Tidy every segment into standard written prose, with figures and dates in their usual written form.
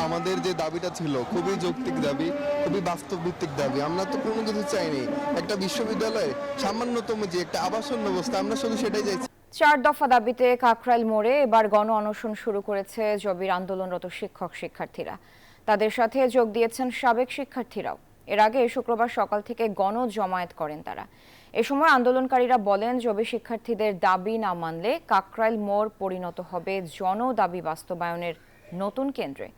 আমাদের যে দাবিটা ছিল খুবই যৌক্তিক দাবি, খুবই বাস্তব ভিত্তিক দাবি। আমরা তো কোনো কিছু চাইনি, একটা বিশ্ববিদ্যালয়ে সামান্যতম যে একটা আবাসন ব্যবস্থা, আমরা শুধু সেটাই চাইছি। 4 দফা দাবিতে কাকরাইল মোড়ে এবার গণ অনশন শুরু করেছে জবির আন্দোলনরত শিক্ষক শিক্ষার্থীরা। তাদের সাথে যোগ দিয়েছেন সাবেক শিক্ষার্থীরাও। এর আগে শুক্রবার সকাল থেকে গণ জমায়েত করেন তারা। এ সময় আন্দোলনকারীরা বলেন, জবি শিক্ষার্থীদের দাবি না মানলে কাকরাইল মোড় পরিণত হবে জনদাবি বাস্তবায়নের নতুন কেন্দ্রে।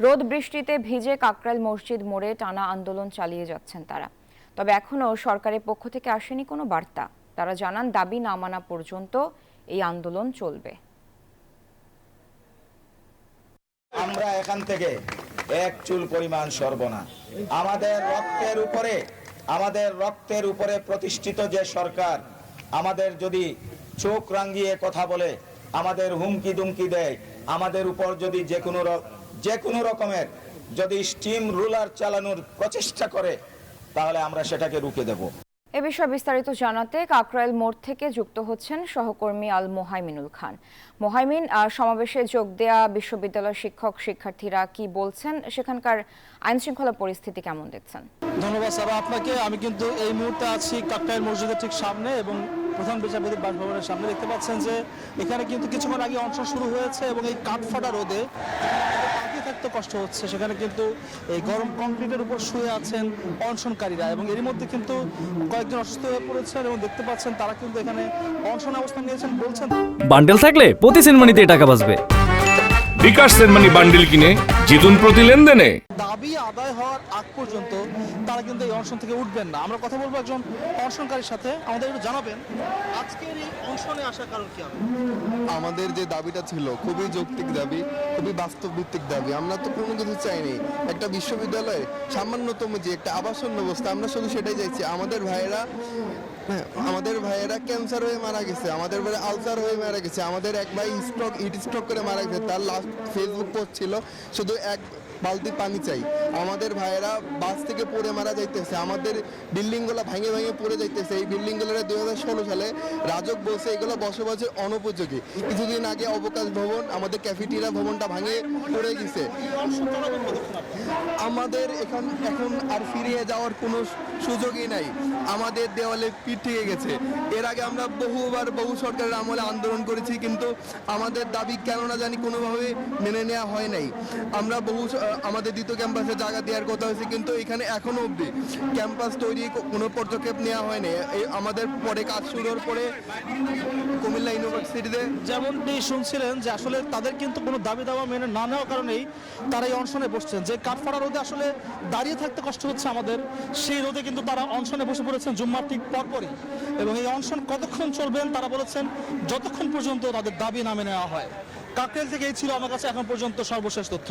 রোদ বৃষ্টিতে ভিজে কাকরাইল মসজিদ মোড়ে টানা আন্দোলন চালিয়ে যাচ্ছেন তারা। তবে এখনও সরকারের পক্ষ থেকে আসেনি কোনো বার্তা। তারা জানান, দাবি না মানা পর্যন্ত এই আন্দোলন চলবে। আমরা এখান থেকে এক চুল পরিমাণ সরব না। আমাদের রক্তের উপরে প্রতিষ্ঠিত যে সরকার আমাদের যদি চোখ রাঙিয়ে কথা বলে, আমাদের হুমকি দুমকি দেয়, আমাদের উপর যদি যে কোনো রকমের যদি স্টিম রুলার চালানোর প্রচেষ্টা করে, তাহলে আমরা সেটাকে রুখে দেব। এ বিষয়ে বিস্তারিত জানাতে কাকরাইল মোড় থেকে যুক্ত হচ্ছেন সহকর্মী আল মোহাইমিনুল খান। মোহাইমিন, সমাবেশে যোগ দেয়া বিশ্ববিদ্যালয়ের শিক্ষক শিক্ষার্থীরা কি বলছেন, সেখানকার আইন শৃঙ্খলা পরিস্থিতি কেমন দেখছেন? ধন্যবাদ সারা আপনাকে। আমি কিন্তু এই মুহূর্তে আছি কাকরাইল মসজিদের ঠিক সামনে এবং প্রধান বিচারপতি বাসভবনের সামনে। দেখতে পাচ্ছেন যে এখানে কিন্তু কিছুক্ষণ আগে অনশন শুরু হয়েছে এবং এই কাঠফাটা রোদে থাকতে কষ্ট হচ্ছে। সেখানে কিন্তু এই গরম কংক্রিটের উপর শুয়ে আছেন অনশনকারীরা এবং এর মধ্যে কিন্তু কয়েকজন অসুস্থ হয়ে পড়েছেন এবং দেখতে পাচ্ছেন তারা কিন্তু এখানে অনশন অবস্থান নিয়েছেন। বলছেন, বান্ডেল থাকলে প্রতি সেনমানিতে টাকা বাঁচবে। বিকাশ সেনমানি বান্ডেল কিনে জিতুন প্রতি লেনদেনে। দাবি আদায় হওয়ার আগ পর্যন্ত তারা কিন্তু এই অনশন থেকে উঠবেন না। আমরা কথা বলবো একজন অনশনকারীর সাথে। আমাদের একটু জানাবেন আজকের এই অনশনে আসার কারণ কি হবে? আমাদের যে দাবিটা ছিল খুবই যৌক্তিক দাবি, খুবই বাস্তব ভিত্তিক দাবি। আমরা তো কোনো কিছু চাইনি, একটা বিশ্ববিদ্যালয়ে সামান্যতম যে একটা আবাসন ব্যবস্থা, আমরা শুধু সেটাই চাইছি। আমাদের ভাইয়েরা ক্যান্সার হয়ে মারা গেছে, আমাদের ভাই আলসার হয়ে মারা গেছে, আমাদের এক ভাই হিট স্ট্রোক করে মারা গেছে। তার লাস্ট ফেসবুক পোস্ট ছিল, শুধু এক বালতি পানি চাই। আমাদের ভাইয়েরা বাস থেকে পড়ে মারা যাইতেছে, আমাদের বিল্ডিংগুলো ভেঙে ভেঙে পড়ে যাইতেছে। এই বিল্ডিংগুলো 2016 সালে রাজক বলছে এগুলো বসবাসের অনুপযোগী। কিছুদিন আগে অবকাশ ভবন, আমাদের ক্যাফেটেরিয়া ভবনটা ভাঙে পড়ে গেছে। আমাদের এখন আর ফিরে যাওয়ার কোনো সুযোগই নাই। আমাদের দেওয়ালে পিঠ থেকে গেছে। এর আগে আমরা বহু সরকারের আমলে আন্দোলন করেছি, কিন্তু আমাদের দাবি কেন না জানি কোনোভাবে মেনে নেওয়া হয় নাই। আমরা আমাদের দ্বিতীয় ক্যাম্পাসে জায়গা দেওয়ার কথা হয়েছে, কিন্তু এখানে এখনো অবধি ক্যাম্পাস তৈরি কোনো পদক্ষেপ নেওয়া হয়নি। আমাদের পরে কাজ শুরু হওয়ার পরে কুমিল্লা ইউনিভার্সিটিতে যেমনটি শুনছিলেন যে আসলে তাদের কিন্তু কোনো দাবি দাওয়া মেনে না নেওয়ার কারণেই তারা এই অনশনে বসছেন। যে কাঠফাড়া রোদে আসলে দাঁড়িয়ে থাকতে কষ্ট হচ্ছে আমাদের, সেই রোদে কিন্তু তারা অনশনে বসে পড়েছেন জুম্মার ঠিক পরপরই। এবং এই অনশন কতক্ষণ চলবেন তারা বলেছেন, যতক্ষণ পর্যন্ত তাদের দাবি না মেনে নেওয়া হয়। কাকরাইল থেকে এই ছিল আমার কাছে এখন পর্যন্ত সর্বশেষ তথ্য।